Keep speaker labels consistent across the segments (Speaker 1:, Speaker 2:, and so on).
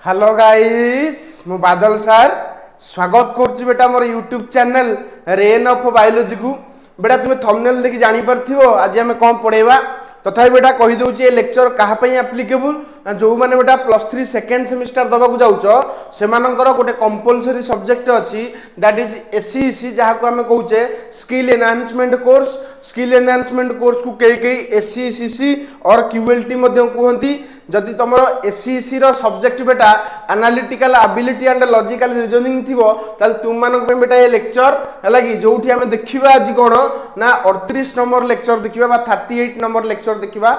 Speaker 1: Hello guys मु बादल sir स्वागत करछि बेटा मोर YouTube channel rain of biology को। बेटा तुम्हें थंबनेल देखि जानि परथिबो आज हम कोन पढेबा तथापि बेटा कहि दउछि ए लेक्चर कहा पई एप्लीकेबल जो माने बेटा +3 सेकेंड सेमिस्टर दबा को जाउछो से मानकर गोटे कंपलसरी सब्जेक्ट अछि दैट इज एसईसी जहा को हम कहउछे skill enhancement course. Skill enhancement course को कई एसईसीसी और क्यूएलटी मध्ये कहंती। जदि तुमर एसईसी रो सब्जेक्ट बेटा analytical ability and logical reasoning थिबो ताल तुम मानक पे बेटा ये लेक्चर हला कि जोठी हम देखिबा आज कोन ना 38 नंबर लेक्चर देखिबा बा 38 नंबर लेक्चर देखिबा।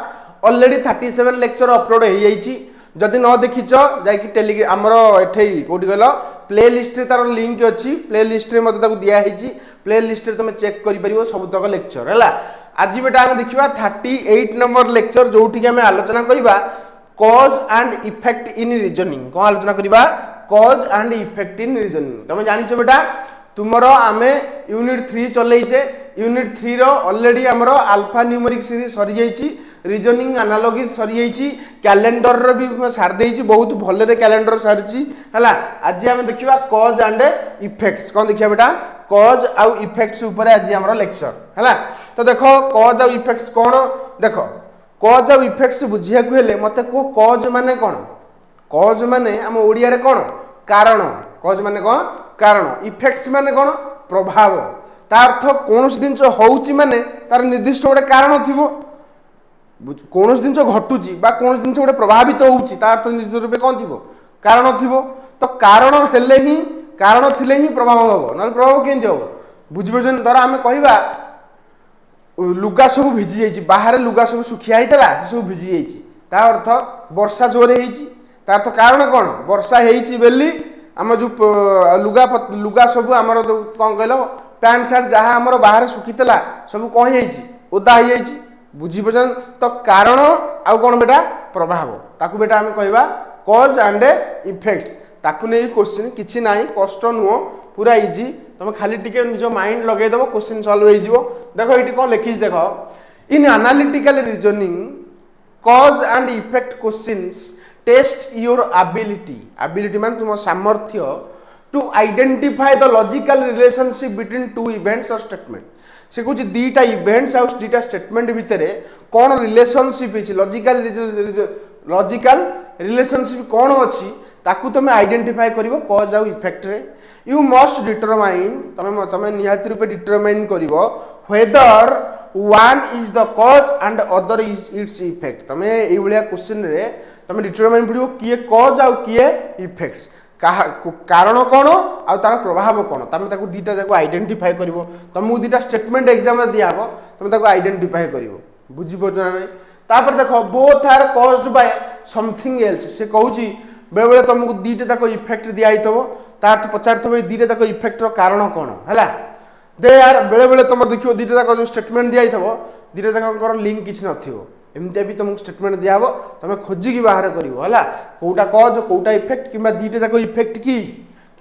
Speaker 1: ऑलरेडी 37 लेक्चर अपलोड हो जाइछि। जदि न देखिछ जाय कि टेलीग्राम हमरो एठेई कोठी गलो प्ले लिस्ट रे तार लिंक अछि। प्ले लिस्ट रे मते ताकू दिया हिछि। प्ले लिस्ट रे तुम चेक करि परिबो सब तक लेक्चर हला। आज बेटा हम देखिबा 38 नंबर लेक्चर जोठी के हम आलोचना करिबा cause and effect in reasoning. कौन आलोचना करिबा cause and effect in reasoning. तुम जानिछ बेटा तुमरो आमे यूनिट 3 चलैछे। यूनिट 3 रो ऑलरेडी हमरो अल्फा न्यूमेरिक सीरीज सरी जाइछि। रीजनिंग एनालॉजी सरी जाइछि। कैलेंडर रो भी सार देइछि बहुत भले रे कैलेंडर सारछि हला। आज हम देखिबा कॉज एंड इफेक्ट्स। कौन देखिबा बेटा कॉज आउ इफेक्ट्स ऊपर आज हमरो लेक्चर हला। तो देखो कॉज आउ इफेक्ट्स कोन देखो कॉज आउ इफेक्ट्स बुझिया को हेले मते को कॉज माने कोन। कॉज माने हम ओडिया रे कोन कारण। कॉज माने कोन कारण। इफेक्ट्स माने कोन प्रभाव। तार अर्थ कोनोस दिन होउची माने तार निर्दिष्ट गोटे कारण थिबो। कोनोस दिन घटुची बा कोनोस दिन गोटे प्रभावित होउची तार अर्थ निश्चित रूपे कोन थिबो कारण थिबो। तो कारण हेले ही कारण थिले ही प्रभाव होबो न प्रभाव केंति होबो बुझिबोजन। धर हम कहिबा लुगा सब भिजी जाइछि बाहर लुगा सब सुखिया हितला सब भिजी जाइछि ता अर्थ वर्षा जोरे हिछि। ता अर्थ कारण कोन वर्षा हेइछि बेली हम जो लुगा सब हमर कोन कहलो पैंट शर्ट जहाँ हमर बाहर सुखितला सब कहि जाइछि ओदा हे जाइछि बुझिबोजन। तो कारण आउ कोन बेटा प्रभाव ताकू बेटा हम कहबा कॉज एंड इफेक्ट्स। ताकू नै क्वेश्चन किछि नाही कष्ट नुओ पूरा इजी। तुम खाली टिके निज माइंड लगे दबो क्वेश्चन सॉल्व हो जिवो। देखो एटी कोन लिखिस देखो in analytical reasoning cause and effect questions test your ability. Ability मान तुम सामर्थ्य to identify the logical relationship between two events और स्टेटमेंट। से कुछ दीटा इवेंट्स और दीटा स्टेटमेंट भितरे कोन रिलेशनशिप अछि लॉजिकल रिलेशनशिप कोन अछि ताकू तुम आइडेंटिफाई करिवो कॉज आउ इफेक्ट रे। यू मस्ट डिटरमाइन तुम निहाती रूपे डिटरमाइन करिवो whether one is the cause and other is its effect. तुम एई भलिया क्वेश्चन रे तुम डिटरमाइन करिवो किए कॉज आउ किए इफेक्ट्स कारण कोन आ तार प्रभाव कोन तुम ताकू दीटा ताकू आइडेंटिफाई करिवो। तुमको दीटा स्टेटमेंट एग्जाम रे दिया हो तुम ताकू आइडेंटिफाई करिवो बुझिबो जना नै। तापर देखो both are caused by something else. से कहूची बेले बेले तुमको दीटा तक इफेक्ट दिया हितबो तार पचारथबो दीटा तक इफेक्ट रो कारण कोन हला। दे आर बेले बेले तुम देखियो दीटा तक जो स्टेटमेंट दिया हितबो दीटा तक लिंक किछ नथिबो एमते भी तुमको स्टेटमेंट दिया हो तुम खोजी की बाहर करिवो हला कोटा कॉज कोटा इफेक्ट किबा दीटा तक इफेक्ट की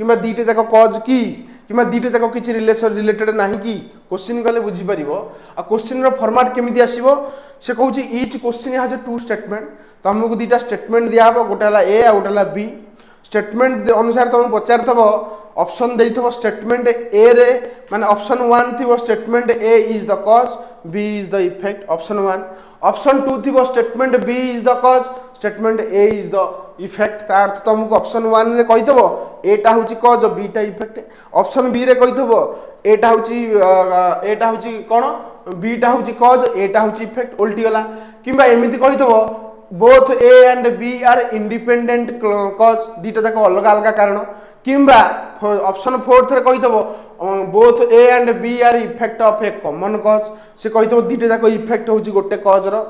Speaker 1: किबा दीटा तक कॉज की किबा दीटा तक किछ रिलेशन रिलेटेड नाही की क्वेश्चन गले बुझी परिबो। आ क्वेश्चन रो फॉर्मेट केमिति आसीबो से कहूची each question has two statement. तुमको दीटा स्टेटमेंट दिया हो गोटा हला ए आ गोटा हला बी। स्टेटमेंट अनुसार तुम पचारथबो ऑप्शन देइथबो स्टेटमेंट ए रे माने ऑप्शन 1 थिबो statement A is the cause B is the effect option 1। Option 2 थिबो statement B is the cause statement A is the effect. तार अर्थ तुमको ऑप्शन 1 रे कहिथबो एटा होची कॉज बी टा इफेक्ट। ऑप्शन बी रे कहिथबो एटा होची कोन बी टा होची कॉज एटा होची इफेक्ट उल्टी गला। किबा एमिति कहिथबो both A and B are independent cause दीटा जाक अलग अलग कारण। किबा ऑप्शन 4 रे कहिथबो both A and B are effect of a common cause. से कहिथबो दीटा जाक इफेक्ट होची गोटे कॉज रो।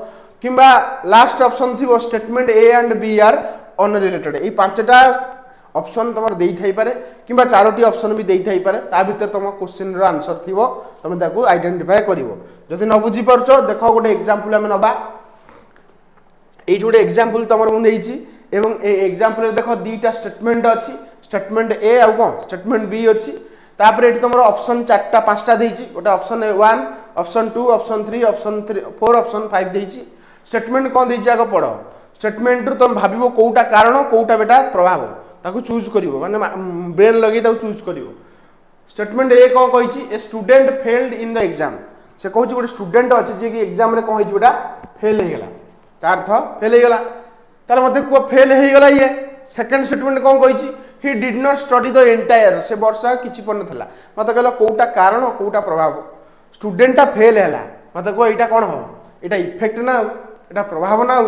Speaker 1: किबा लास्ट ऑप्शन थिबो statement A and B are unrelated. ए पांचटा ऑप्शन तुम देई थाई पारे किबा चारोटी ऑप्शन भी देई थाई पारे ता भीतर तुम क्वेश्चन रो आंसर थिबो तुम ताकू आइडेंटिफाई करिवो। जदि न बुझी परछो देखो गोटे एग्जांपल हम नबा एई गोटे एग्जांपल तुमर मु देइछि एवं ए एग्जांपल रे देखो दीटा स्टेटमेंट अछि स्टेटमेंट ए आ कोन स्टेटमेंट बी अछि। तापर एटी तुमर ऑप्शन 4टा 5टा देइछि गोटे option 1 option 2 option 3 option 4 option 5 देइछि। स्टेटमेंट कोन देइछि आगो पढो स्टेटमेंट तुम भाव कौटा कारण कौटा बेटा प्रभाव ताकू चूज कर माने ब्रेन लगे चूज कर स्टेटमेंट ए कौन कही a student failed in the exam से कहूँ गोटे स्टूडेंट अच्छे जी कि एग्जाम रे कौन बेटा फेल हो गला तार अर्थ फेल हो गला तार मत कह फेल हो गला ये सेकेंड स्टेटमेंट कौन कही he did not study the entire से वर्ष किसी पढ़ ना मत कहला कौटा कारण कौटा प्रभाव स्टूडेंटा फेल है मत कह यहाँ कौन हम यहाँ इफेक्ट ना यहाँ प्रभाव ना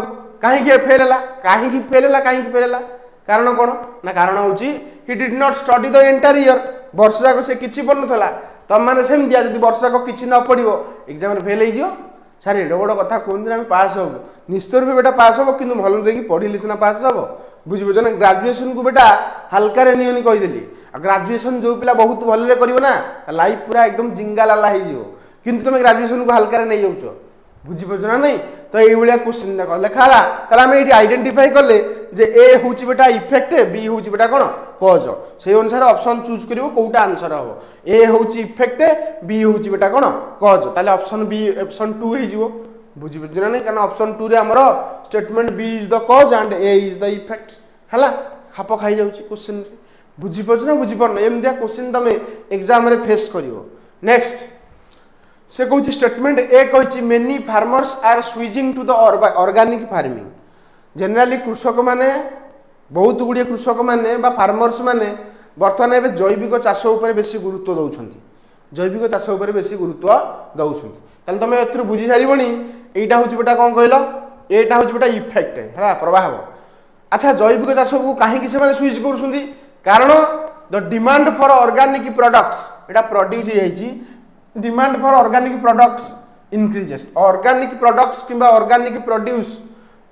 Speaker 1: कहीं फेल है कहीं फेल है कहीं फेल है कारण कौन ना कारण हूँ he did not study the entire year वर्ष जाक से किसी पढ़ ना तुम मैंने सेमती जब वर्ष जाक किसी न पढ़ो एग्जाम फेल हो सार एड बड़ कथा कहते हैं पास हम निश्चित रूप बेटा पास हम कि भल देखिए पढ़ले सीना पास हम बुझीपुर ना ग्राजुएसन को बेटा हल्का नियनि कहीदेली ग्राजुएसन जो पिला बहुत भल करना लाइफ पूरा एकदम जिंगा लाला हो कि तुम ग्राजुएसन को हल्का नहीं जाऊच बुझीपुर ना नहीं तो ये क्वेश्चन देख लिखाला आम ये आइडेंटिफाई कले जे ए हूँ बेटा इफेक्ट बी हूँ बेटा कौन कज से अनुसार ऑप्शन चूज कर कौटा आंसर हम ए हूँ इफेक्ट बी हूँ बेटा कौन कज ताले ऑप्शन बी ऑप्शन 2 हो बुझीपुर ना नहीं कारण ऑप्शन 2 रे हमर statement B is the cause and A is the effect है खाप खाई जाऊँ क्वेश्चन बुझीपुर ना बुझीपार एमती क्वेश्चन तुम एग्जाम फेस कर नेक्स्ट से कौन स्टेटमेंट ए कही many farmers are switching to the organic farming generally कृषक माने बहुत गुड़िए कृषक माने फार्मर्स माने बर्तमान एवं जैविक चाष उपर बेसी गुरुत्व दौरान जैविक चाष उपर बेसी गुरुत्व दौरान तुम ए बुझी सारी यहाँ हूँ बेटा कौन कहल यहाँ हूँ बेटा इफेक्ट है प्रभाव अच्छा जैविक चाष को कहीं स्विच कर कारण the demand for organic products यहाँ प्रोड्यूस हो demand for organic products increases organic products किंबा ऑर्गेनिक प्रोड्यूस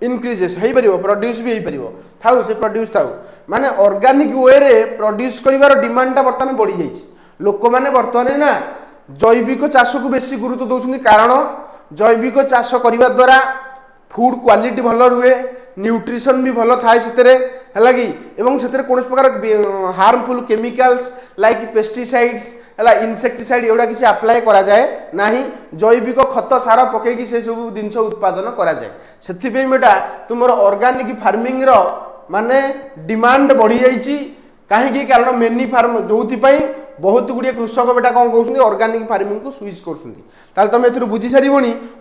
Speaker 1: इनक्रीजेस हो पार प्रोड्यूस भी हो पार थाउ से प्रोड्यूस थाउ माने ऑर्गेनिक वे रे प्रोड्यूस करिवार डिमांडटा बर्तमान बढ़ी जाइए लोक मैंने बर्तमान ना जैविक चाष को बेसी गुरुत्व दौरान कारण जैविक चाष करने द्वारा फूड क्वालिटी भल रुए न्यूट्रिशन भी भल थाए है कि एवं से कौन प्रकार हार्मफुल केमिकल्स लाइक पेस्टिसाइड्स है इनसेक्टिसाइड एगुड़ा किसी अप्लाई करा जाए ना जैविक खत सार पकईकि से सब जिन उत्पादन करा जाए से बेटा तुम ऑर्गेनिक फार्मिंग रो माने डिमांड बढ़ी जाइए कहीं कारण मेनी फार्म जो बहुत गुड़िए कृषक बेटा कौन कहते ऑर्गेनिक फार्मिंग को स्विच कर तुम ए बुझी सारी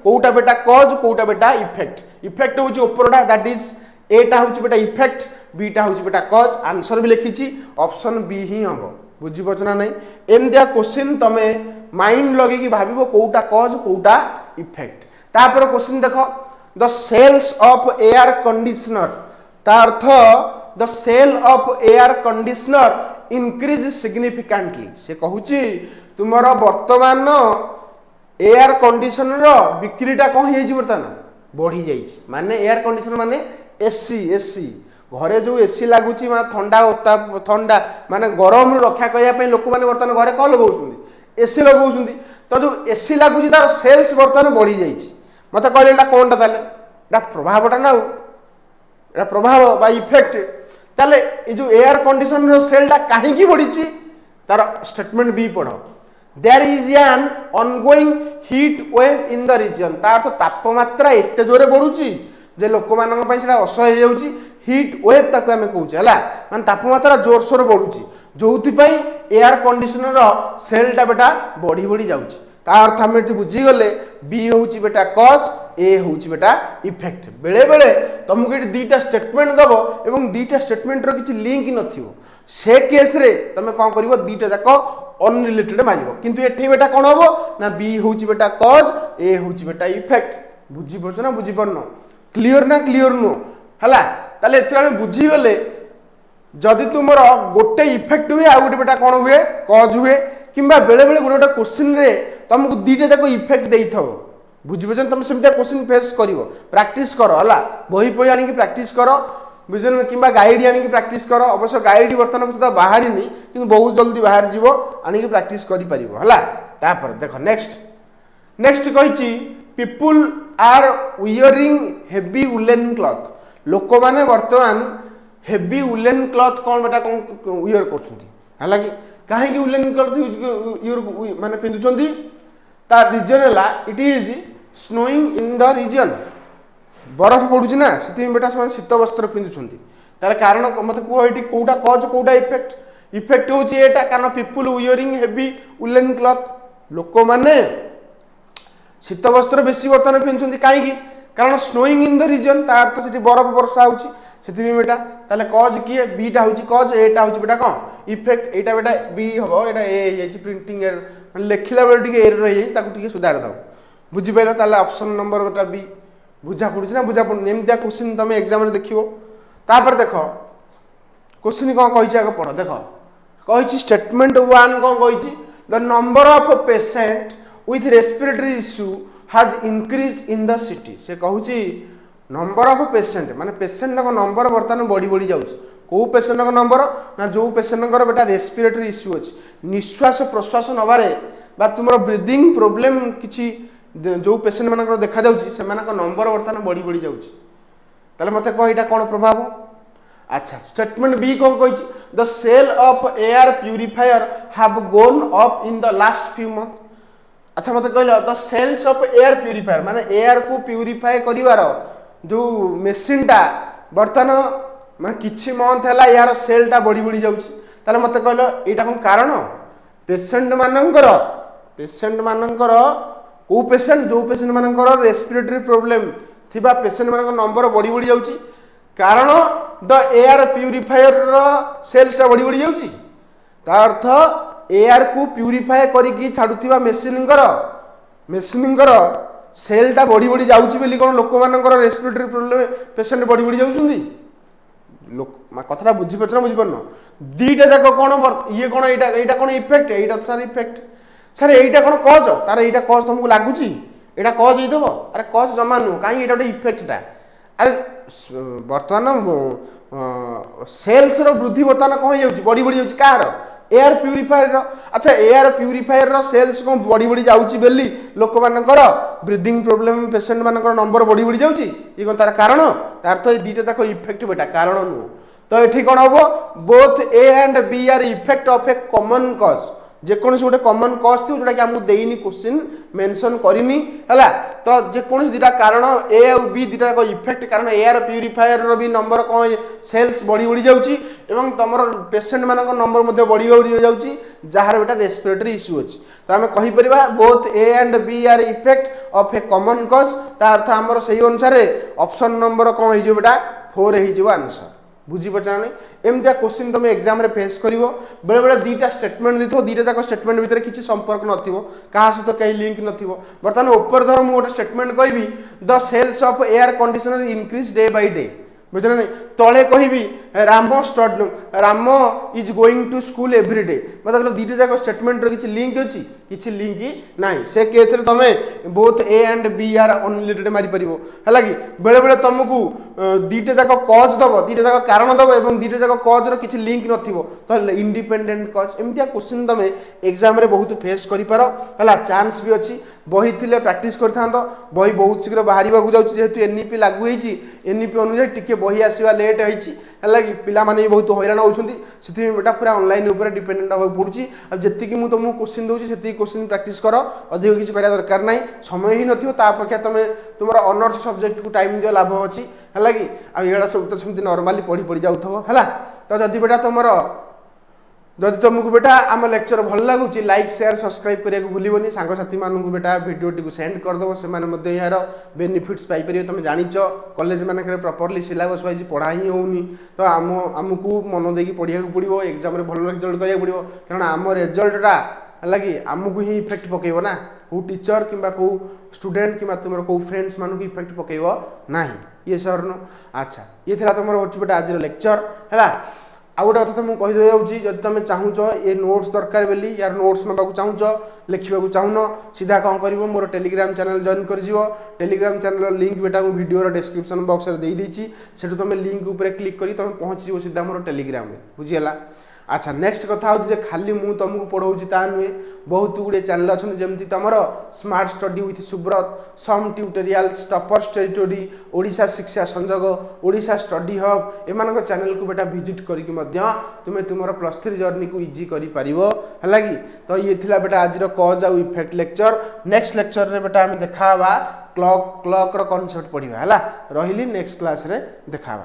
Speaker 1: कौटा बेटा कज कौटा बेटा इफेक्ट इफेक्ट हूँ उपरटा दैट इज एटा हूँ बेटा इफेक्ट बीटा हूँ बेटा कज आंसर भी लिखी ऑप्शन बी ही हम बुझीपार ना नहीं एमती क्वेश्चन तुम माइंड लगे भाव कौटा कज कौटा इफेक्ट तापर क्वेश्चन देख the sales of air conditioner ता अर्थ the sale of air conditioner increase significantly से कहूँ तुम वर्तमान एयर कंडीशनर बिक्रीटा कौन हो बर्तमान बढ़ी जाइए माने एयर कंडीशनर माने एसी एसी घरे जो एसी लगुच ठंडा ठंडा माने गरम रु रक्षा करने लोक मैंने बर्तमान घरे कौन लगे एसी लगे तो जो एसी लगुच तार सेल्स बर्तमान बढ़ी जाइए मत कहले कौन टा प्रभावटा ना यहाँ प्रभाव बा इफेक्ट ताले ये जो एयर कंडीशनर सेलटा कहीं बढ़ी तार स्टेटमेंट बी पढ़ there is an ongoing heat wave in the region तार तो तापमात्रा एत जोरे बढ़ुची जे लोक मानक से असह्य हो हीट वेव ताको आम कहे माने तापमात्रा जोरसोर बढ़ुची जो एयर कंडीशनर सेलटा बेटा बढ़ी बढ़ी जाऊँगी तार अर्थ आम ये बुझीगले बी हूँ बेटा कज ए हूँ बेटा इफेक्ट बेले बेले तुमको ये दीटा स्टेटमेंट दब और दीटा स्टेटमेंट किसी लिंक नथिबो से केस रे तुम कौन कर दीटा जाक अनरिलेटेड मारिब किंतु एठी बेटा कौन हम ना बी हूँ बेटा कज ए हूँ बेटा इफेक्ट बुझीपार ना बुझीपार क्लीयर ना क्लीयर नुह है ताले एथि बुझीगले जदि तुम गोटे इफेक्ट हुए आ गोटे बेटा कौन हुए कज हुए किंबा बेले बेले गोटे गोटे क्वेश्चन रे तुमको दीटा जाक इफेक्ट देथब बुझीपार तुम सेमती क्वेश्चन फेस कर प्राक्टिस कर है बही पढ़ी आनी प्राक्टिस कर बुझल कि गाइड आनी प्राक्टिस कर अवश्य गाइड बर्तमान सुधा बाहरी कि बहुत जल्दी बाहर जीव आनी प्राक्टिस कर देख नेक्स्ट नेक्स्ट कही people are wearing heavy woolen cloth लोक मैंने बर्तमान हेवी वुलेन क्लॉथ कौन बेटा कौन वियर कर कहीं वुलेन क्लॉथ यूज माने पिंधुंट तार रीजन है it is snowing in the region बरफ पड़ुछि ना से बेटा से शीत वस्त्र पिंधुछंती तार कारण मत कह ये कौटा कज कौटा इफेक्ट इफेक्ट होची एटा कारण people wearing heavy woollen cloth लोक माने शीत वस्त्र बेसी बर्तमान पिंधुछंती कहीं कारण स्नोइंग इन द रीजन तार तो सेठी बरफ वर्षा होची से बेटा ताले कज किए बीटा होची कज एटा होची बेटा कौन इफेक्ट एटा बेटा बी हबो एटा ए प्रिंटिंग एरर लिखला बेले टिके एरर होई ताकू टिके सुधार दो बुझी पाइल ताले ऑप्शन नंबर बेटा बी बुझा पड़ुछि ना बुझा पड़ुनि एमतिया क्वेश्चन तुम एग्जाम रे देखियो तापर देखो क्वेश्चन कौन कहिछि आगे पढ़ देखो कहिछि स्टेटमेंट 1 कौन कहिछि the number of patient with respiratory issue has increased in the city से कहूछि नंबर ऑफ पेशेंट माने पेशेंट को नंबर बर्तमान बढ़ी बढ़ी जाउछि को पेशेंट को नंबर ना जो पेशेंट को बेटा रेस्पिरेटरी इश्यू अछि निश्वास प्रश्वास नबारे बा तुमरो ब्रीदिंग प्रॉब्लम किछि जो पेशेंट मानकर देखा जाउछि से मानक नंबर बर्तमान बढ़ी बढ़ी जाउछि ताले मते कह एटा कोन प्रभाव अच्छा स्टेटमेंट बी कौन कहिछि the sale of air purifier have gone up in the last few month अच्छा मते कहलो the sales of air purifier माने एयर को प्यूरिफाई करिवार जो मेसिन टा बर्तमान माने किछि मंथ हला यार सेल टा बढ़ी बढ़ी जाउछि ताले मते कहलो एटा कोन कारण पेशेंट मानकर को पेशेंट जो पेशेंट मानकर रेस्पिरेटरी प्रॉब्लम थिबा पेशेंट मानकर नंबर बढ़ी बढ़ी जाउछि कारण द एयर प्यूरिफायर सेल्स टा बढ़ी बढ़ी जाउछि ता अर्थ एयर को प्यूरिफाई करिकि छाडुथिबा मेसिनकर सेल टा बढ़ी बढ़ी जाउछि बेली कोन लोक मानकर रेस्पिरेटरी प्रॉब्लम पेशेंट बढ़ी बढ़ी जाउछुंदी लोक कथाटा बुझी पछना बुझी परनो दीटा जाक कोन ये कोन एटा कोन इफेक्ट एटा सर इफेक्ट सर एटा कोन कज तार एटा कज तुमको लागुची एटा कज ही दबो अरे कज जमा नु काई एटा इफेक्टटा अरे बर्तमान सेल्स रो वृद्धि बर्तमान कौन जाउची बढ़ी बढ़ी जाउची कार एयर प्यूरिफायर रो अच्छा एयर प्यूरिफायर रो सेल्स को बढ़ी बढ़ी जाउची बेली लोक मानकर ब्रीदिंग प्रॉब्लम पेशेंट मानकर नंबर बढ़ी बढ़ी जाउची ई कोन तार कारण तार तो दीटा तक इफेक्ट बेटा कारण नु तो एठी कोन हबो both A and B are effect of a common cause जेकोसी गोटे कॉमन कॉज थी जोटा कि हमको देनी क्वेश्चन मेंशन करनी है तो जेकोसी दीटा कारण ए और बी दीटा को इफेक्ट कारण एयर प्यूरिफायर रो भी नंबर कौन सेल्स बढ़ी बढ़ी जाउची एवं तमर पेशेंट मानक नंबर मध्य बढ़ी बढ़ी जाउची जहार बेटा रेस्पिरेटरी इश्यू अछि तो आमे कहि परिबा both A and B are effect of a common cause ता अर्थ हमर सही अनुसार ऑप्शन नंबर कौन हो बेटा 4 हो आंसर बुझी पचा नहीं एमतिया क्वेश्चन तुम एग्जाम रे फेस करिवो बेले बेले दीटा स्टेटमेंट दिथो दीटा जाक स्टेटमेंट भितर किछि संपर्क नथिवो कहा सहित कहीं लिंक नथिवो बर्तमान ऊपर धर मु गोटे स्टेटमेंट कहबी the sales of air conditioner increase day by day बुझल नहीं तले कहबी Ram is going to school every day मतलब दीटा जाक स्टेटमेंट रो किछि लिंक नाही से केस रे तमे both A and B are unrelated मारी परिबो हला कि बेले बेले तुमको दीटा जाक कॉज दबो दीटा जाक कारण दबो एवं दीटा जाक कॉज रो किछि लिंक नथिबो तो इंडिपेंडेंट कॉज एमतिया क्वेश्चन तमे एग्जाम रे बहुत फेस करि पारो हला चांस भी अछि बही थिले प्रैक्टिस करथांतो बही बहुत शीघ्र बाहरी बागु जाउछि जेहेतु एनईपी लागू हेछि एनईपी अनुसार टिके बही आसीबा लेट हेछि हला कि पिला माने बहुत हैरान होउछुंती सेति बेटा पूरा ऑनलाइन ऊपर डिपेंडेंट होय पडुछि अब जत्ति कि मु तुमको क्वेश्चन दोछि सेति क्वेश्चन प्रैक्टिस करो अधिक किछि करिया दरकार नाही समय ही नथियो ता अपेक्षा तमे तुमरा ऑनर्स सब्जेक्ट को टाइम दियो लाभ अछि हला कि आ एडा सब तो समिति नॉर्मली पढी पढी जाउथबो हला तो जदि बेटा तुमरो जदि तुमको बेटा आम लेक्चर भल लगुच लाइक शेयर सब्सक्राइब करिया भूलबनी सांग साथी मानू बेटा भिडियोटी को सेंड करदेव से यार बेनिफिट्स पाइपर तुम जाच कॉलेज मानक प्रॉपर्ली सिलेबस वाइज पढ़ा ही होनी तो आमको मन देकी पढ़ा पड़ो एग्जाम भल रिजल्ट करा पड़ो कारण आम रिजल्टा लगे आमको ही इफेक्ट पकेब ना कौ टीचर कि स्टूडेंट कि तुम कौ फ्रेंड्स मानक इफेक्ट पकेब ना ये सर नो अच्छा ये थी तुम हो बेटा आज लेक्चर है आउ गोटे कथा मुझे कहीदे जब तुम चाहूच ये नोट्स दरकार बोली यार नोट्स नाक चाहूच लिखा चाहून सीधा कौन कर मोर टेलीग्राम चैनल जॉइन कर टेलीग्राम चैनल लिंक बेटा मुझे वीडियो डिस्क्रिप्शन बॉक्स में देदेसी से तुम लिंक उपर क्लिक कर तुम पहुँच सीधा मोर टेलीग्राम बुझीगला अच्छा नेक्स्ट कथा हो जे खाली मु तुमको पढ़ाऊँ ता नुहे बहुत गुड़े चैनल अच्छा जमी तुम smart study with Subrat some tutorials toppers territory Odisha शिक्षा संजोग Odisha study hub M channel को बेटा विजिट करके तुम्हें तुम +3 जर्नी को इजी कर है कि तो ये थिला बेटा आज कज आउ इफेक्ट लेक्चर नेक्स्ट लेक्चर रे बेटा आम देखा क्लॉक रो कॉन्सेप्ट पढ़ा है रही नेक्स्ट क्लास रे देखा।